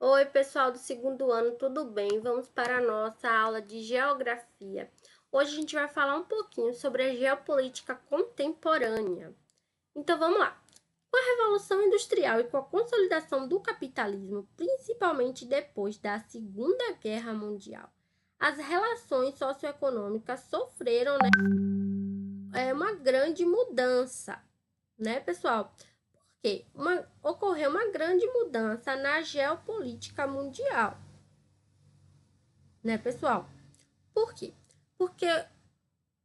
Oi, pessoal do segundo ano, tudo bem? Vamos para a nossa aula de geografia. Hoje a gente vai falar um pouquinho sobre a geopolítica contemporânea. Então vamos lá. Com a Revolução Industrial e com a consolidação do capitalismo, principalmente depois da Segunda Guerra Mundial, as relações socioeconômicas sofreram, uma grande mudança, né, pessoal? Porque ocorreu uma grande mudança na geopolítica mundial, né, pessoal? Por quê? Porque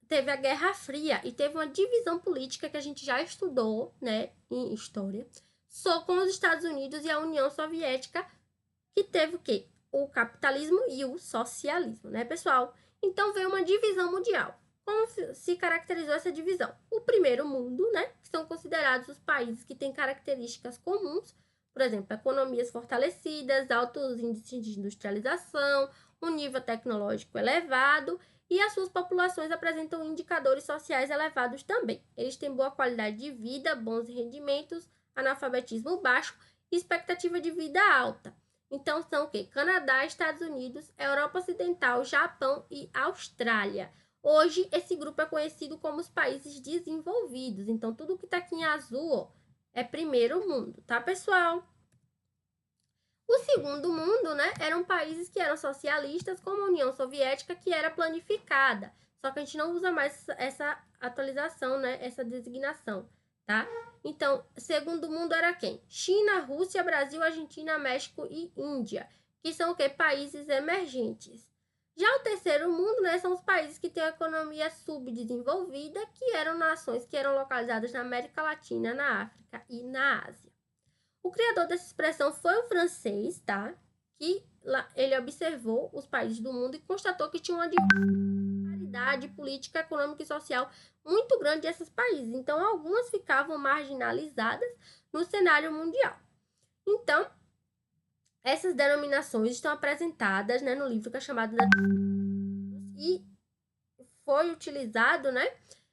teve a Guerra Fria e teve uma divisão política que a gente já estudou, né, em história, só com os Estados Unidos e a União Soviética, que teve o quê? O capitalismo e o socialismo, né, pessoal? Então veio uma divisão mundial. Como se caracterizou essa divisão? O primeiro mundo, né, que são considerados os países que têm características comuns, por exemplo, economias fortalecidas, altos índices de industrialização, um nível tecnológico elevado e as suas populações apresentam indicadores sociais elevados também. Eles têm boa qualidade de vida, bons rendimentos, analfabetismo baixo e expectativa de vida alta. Então são o quê? Canadá, Estados Unidos, Europa Ocidental, Japão e Austrália. Hoje, esse grupo é conhecido como os países desenvolvidos. Então, tudo que está aqui em azul ó, é primeiro mundo, tá, pessoal? O segundo mundo, né, eram países que eram socialistas, como a União Soviética, que era planificada. Só que a gente não usa mais essa atualização, né, essa designação, tá? Então, segundo mundo era quem? China, Rússia, Brasil, Argentina, México e Índia, que são o quê? Países emergentes. Já o terceiro mundo, né, são os países que têm a economia subdesenvolvida, que eram nações que eram localizadas na América Latina, na África e na Ásia. O criador dessa expressão foi o francês, tá? Que ele observou os países do mundo e constatou que tinha uma disparidade política, econômica e social muito grande desses países. Então, algumas ficavam marginalizadas no cenário mundial. Então, essas denominações estão apresentadas, né, no livro que é chamado e foi utilizado, né,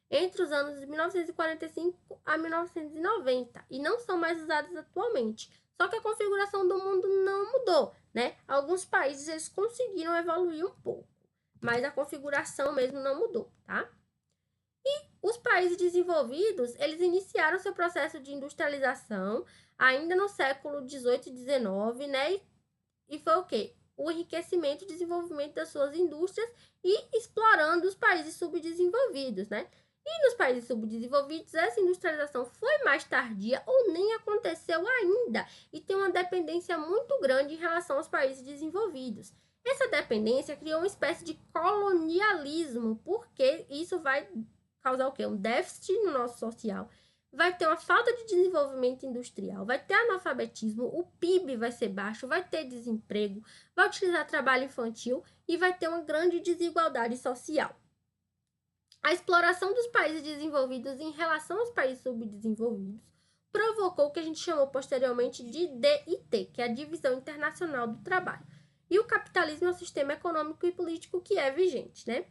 entre os anos de 1945 a 1990 e não são mais usadas atualmente. Só que a configuração do mundo não mudou, né? Alguns países eles conseguiram evoluir um pouco, mas a configuração mesmo não mudou, tá? E os países desenvolvidos, eles iniciaram seu processo de industrialização ainda no século 18 e 19, né? E foi o quê? O enriquecimento e desenvolvimento das suas indústrias e explorando os países subdesenvolvidos, né? E nos países subdesenvolvidos, essa industrialização foi mais tardia ou nem aconteceu ainda e tem uma dependência muito grande em relação aos países desenvolvidos. Essa dependência criou uma espécie de colonialismo, porque isso vai causar o quê? Um déficit no nosso social, vai ter uma falta de desenvolvimento industrial, vai ter analfabetismo, o PIB vai ser baixo, vai ter desemprego, vai utilizar trabalho infantil e vai ter uma grande desigualdade social. A exploração dos países desenvolvidos em relação aos países subdesenvolvidos provocou o que a gente chamou posteriormente de DIT, que é a Divisão Internacional do Trabalho. E o capitalismo é o sistema econômico e político que é vigente, né?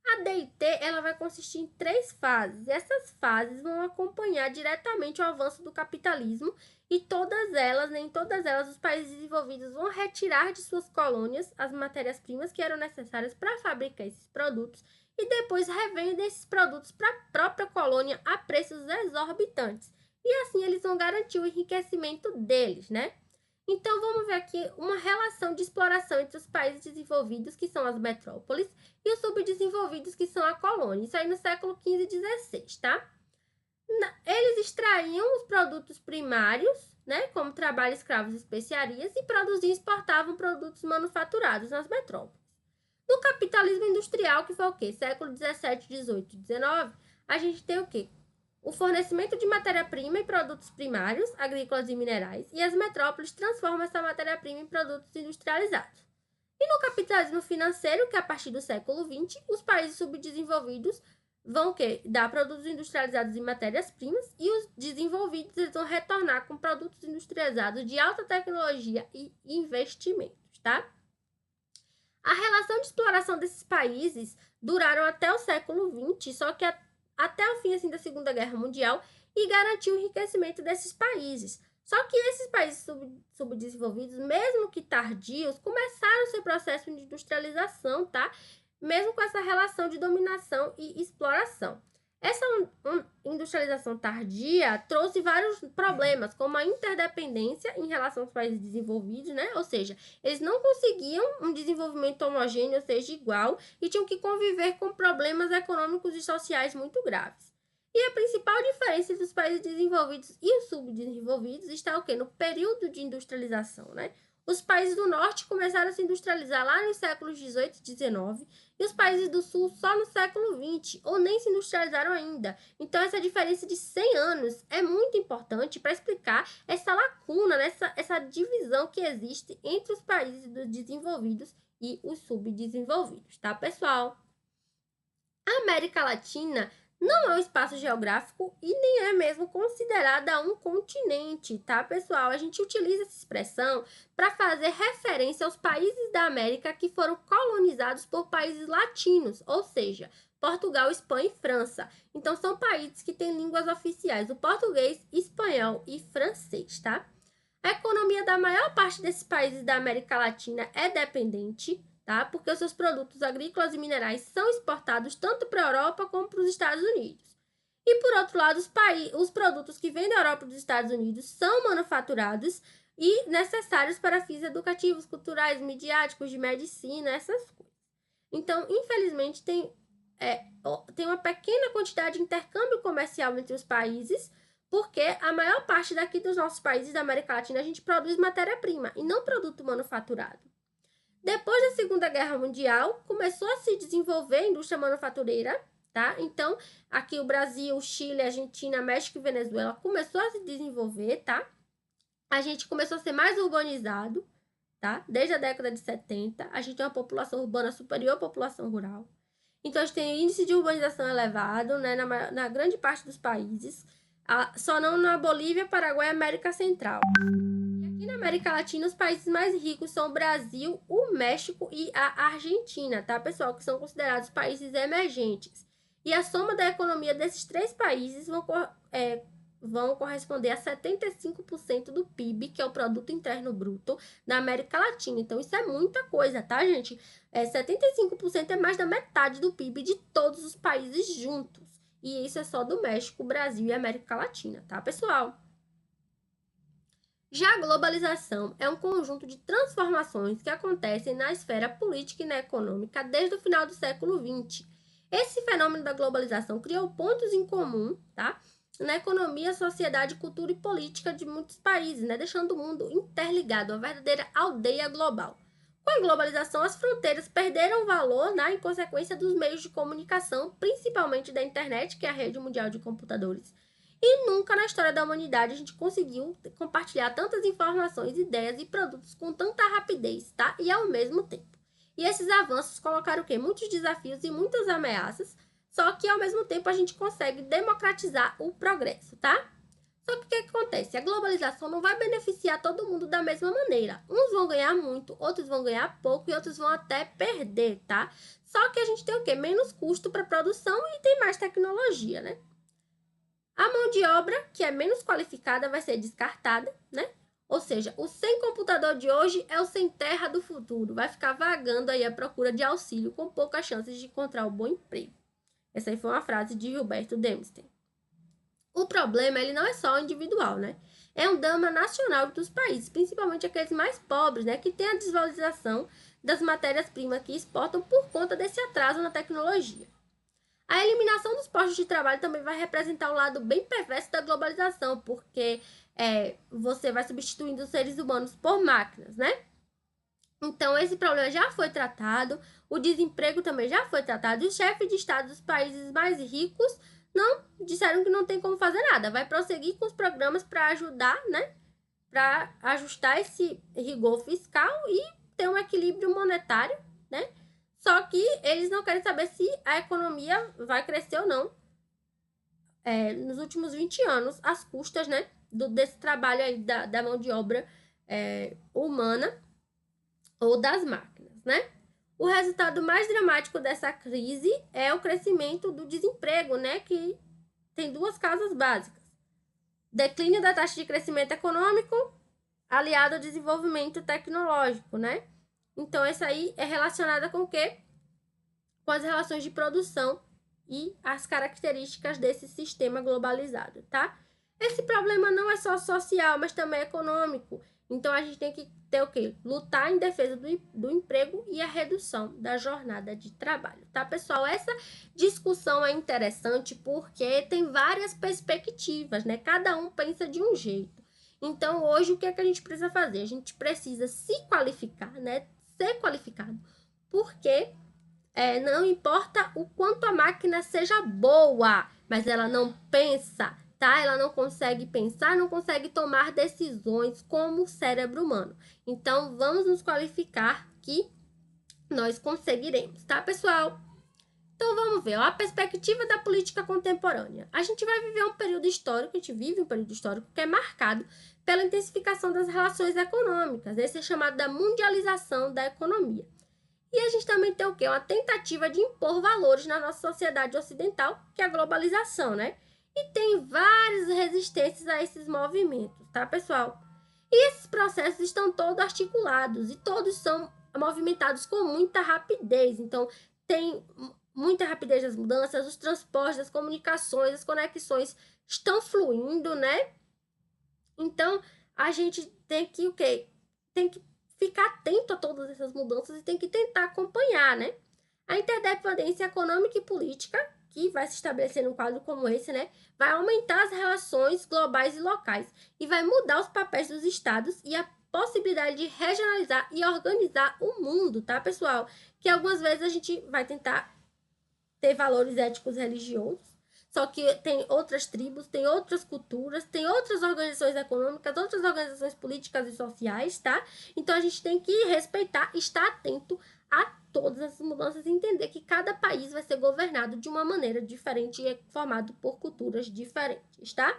A DIT ela vai consistir em 3 fases. Essas fases vão acompanhar diretamente o avanço do capitalismo e todas elas, nem todas elas, os países desenvolvidos vão retirar de suas colônias as matérias-primas que eram necessárias para fabricar esses produtos e depois revendem esses produtos para a própria colônia a preços exorbitantes. E assim eles vão garantir o enriquecimento deles, né? Então, vamos ver aqui uma relação de exploração entre os países desenvolvidos, que são as metrópoles, e os subdesenvolvidos, que são a colônia. Isso aí no século XV e XVI, tá? Eles extraíam os produtos primários, né, como trabalho, escravos e especiarias, e produziam e exportavam produtos manufaturados nas metrópoles. No capitalismo industrial, que foi o quê? Século XVII, XVIII e XIX, a gente tem o quê? O fornecimento de matéria-prima e produtos primários, agrícolas e minerais, e as metrópoles transformam essa matéria-prima em produtos industrializados. E no capitalismo financeiro, que é a partir do século XX, os países subdesenvolvidos vão o quê? Dar produtos industrializados em matérias-primas e os desenvolvidos eles vão retornar com produtos industrializados de alta tecnologia e investimentos, tá? A relação de exploração desses países duraram até o século XX, só que até o fim assim, da Segunda Guerra Mundial, e garantiu o enriquecimento desses países. Só que esses países subdesenvolvidos, mesmo que tardios, começaram seu processo de industrialização, tá? Mesmo com essa relação de dominação e exploração. Essa industrialização tardia trouxe vários problemas, como a interdependência em relação aos países desenvolvidos, né? Ou seja, eles não conseguiam um desenvolvimento homogêneo, ou seja, igual, e tinham que conviver com problemas econômicos e sociais muito graves. E a principal diferença entre os países desenvolvidos e os subdesenvolvidos está o quê? No período de industrialização, né? Os países do norte começaram a se industrializar lá nos séculos 18 e 19 e os países do sul só no século 20, ou nem se industrializaram ainda. Então, essa diferença de 100 anos é muito importante para explicar essa lacuna, né? essa divisão que existe entre os países desenvolvidos e os subdesenvolvidos, tá, pessoal? A América Latina não é um espaço geográfico e nem é mesmo considerada um continente, tá, pessoal? A gente utiliza essa expressão para fazer referência aos países da América que foram colonizados por países latinos, ou seja, Portugal, Espanha e França. Então, são países que têm línguas oficiais, o português, espanhol e francês, tá? A economia da maior parte desses países da América Latina é dependente, tá? Porque os seus produtos agrícolas e minerais são exportados tanto para a Europa como para os Estados Unidos. E, por outro lado, os produtos que vêm da Europa e dos Estados Unidos são manufaturados e necessários para fins educativos, culturais, midiáticos, de medicina, essas coisas. Então, infelizmente, tem uma pequena quantidade de intercâmbio comercial entre os países, porque a maior parte daqui dos nossos países da América Latina a gente produz matéria-prima e não produto manufaturado. Depois da Segunda Guerra Mundial, começou a se desenvolver a indústria manufatureira, tá? Então, aqui o Brasil, Chile, Argentina, México e Venezuela começou a se desenvolver, tá? A gente começou a ser mais urbanizado, tá? Desde a década de 70, a gente tem uma população urbana superior à população rural. Então, a gente tem índice de urbanização elevado, né, na grande parte dos países, só não na Bolívia, Paraguai e América Central. E aqui na América Latina, os países mais ricos são o Brasil, o México e a Argentina, tá, pessoal? Que são considerados países emergentes. E a soma da economia desses três países vão corresponder a 75% do PIB, que é o Produto Interno Bruto, da América Latina. Então, isso é muita coisa, tá, gente? 75% é mais da metade do PIB de todos os países juntos. E isso é só do México, Brasil e América Latina, tá, pessoal? Já a globalização é um conjunto de transformações que acontecem na esfera política e na econômica desde o final do século XX. Esse fenômeno da globalização criou pontos em comum, tá? Na economia, sociedade, cultura e política de muitos países, né? Deixando o mundo interligado, uma verdadeira aldeia global. Com a globalização, as fronteiras perderam valor, né, em consequência dos meios de comunicação, principalmente da internet, que é a rede mundial de computadores. E nunca na história da humanidade a gente conseguiu compartilhar tantas informações, ideias e produtos com tanta rapidez, tá? E ao mesmo tempo. E esses avanços colocaram o quê? Muitos desafios e muitas ameaças, só que ao mesmo tempo a gente consegue democratizar o progresso, tá? Só que o que acontece? A globalização não vai beneficiar todo mundo da mesma maneira. Uns vão ganhar muito, outros vão ganhar pouco e outros vão até perder, tá? Só que a gente tem o quê? Menos custo para produção e tem mais tecnologia, né? A mão de obra, que é menos qualificada, vai ser descartada, né? Ou seja, o sem computador de hoje é o sem terra do futuro. Vai ficar vagando aí à procura de auxílio com poucas chances de encontrar um bom emprego. Essa aí foi uma frase de Gilberto Dempsey. O problema, ele não é só individual, né? É um drama nacional dos países, principalmente aqueles mais pobres, né? Que tem a desvalorização das matérias-primas que exportam por conta desse atraso na tecnologia. A eliminação dos postos de trabalho também vai representar um lado bem perverso da globalização, porque você vai substituindo os seres humanos por máquinas, né? Então, esse problema já foi tratado, o desemprego também já foi tratado, e os chefes de Estado dos países mais ricos não disseram que não tem como fazer nada. Vai prosseguir com os programas para ajudar, né? Para ajustar esse rigor fiscal e ter um equilíbrio monetário, né? Só que eles não querem saber se a economia vai crescer ou não nos últimos 20 anos, às custas, né, desse trabalho aí da mão de obra humana ou das máquinas, né? O resultado mais dramático dessa crise é o crescimento do desemprego, né, que tem duas causas básicas. declínio da taxa de crescimento econômico aliado ao desenvolvimento tecnológico, né? Então, essa aí é relacionada com o quê? Com as relações de produção e as características desse sistema globalizado, tá? Esse problema não é só social, mas também econômico. Então, a gente tem que ter o quê? Lutar em defesa do emprego e a redução da jornada de trabalho, tá, pessoal? Essa discussão é interessante porque tem várias perspectivas, né? Cada um pensa de um jeito. Então, hoje, o que é que a gente precisa fazer? A gente precisa se qualificar, né? Ser qualificado. Porque não importa o quanto a máquina seja boa, mas ela não pensa, tá? Ela não consegue pensar, não consegue tomar decisões como o cérebro humano. Então, vamos nos qualificar que nós conseguiremos, tá, pessoal? Então, vamos ver, ó, a perspectiva da política contemporânea. A gente vai viver um período histórico, a gente vive um período histórico que é marcado pela intensificação das relações econômicas. Esse é chamado da mundialização da economia. E a gente também tem o quê? Uma tentativa de impor valores na nossa sociedade ocidental, que é a globalização, né? E tem várias resistências a esses movimentos, tá, pessoal? E esses processos estão todos articulados e todos são movimentados com muita rapidez. Então, tem muita rapidez das mudanças, os transportes, as comunicações, as conexões estão fluindo, né? Então, a gente tem que o quê? Tem que ficar atento a todas essas mudanças e tem que tentar acompanhar, né? A interdependência econômica e política, que vai se estabelecer num quadro como esse, né? Vai aumentar as relações globais e locais e vai mudar os papéis dos estados e a possibilidade de regionalizar e organizar o mundo, tá, pessoal? Que algumas vezes a gente vai tentar ter valores éticos religiosos, só que tem outras tribos, tem outras culturas, tem outras organizações econômicas, outras organizações políticas e sociais, tá? Então, a gente tem que respeitar, estar atento a todas essas mudanças e entender que cada país vai ser governado de uma maneira diferente e é formado por culturas diferentes, tá?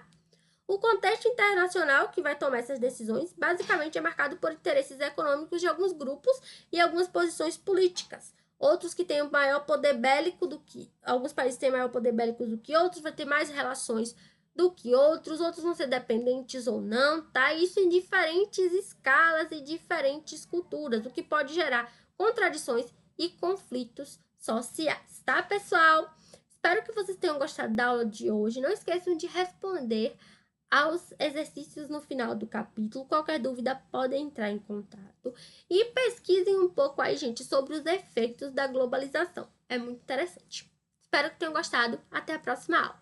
O contexto internacional que vai tomar essas decisões basicamente é marcado por interesses econômicos de alguns grupos e algumas posições políticas. Outros que têm um maior poder bélico do que... Alguns países têm maior poder bélico do que outros, vai ter mais relações do que outros vão ser dependentes ou não, tá? Isso em diferentes escalas e diferentes culturas, o que pode gerar contradições e conflitos sociais, tá, pessoal? Espero que vocês tenham gostado da aula de hoje. Não esqueçam de responder aos exercícios no final do capítulo. Qualquer dúvida, podem entrar em contato. E pesquisem um pouco aí, gente, sobre os efeitos da globalização. É muito interessante. Espero que tenham gostado. Até a próxima aula.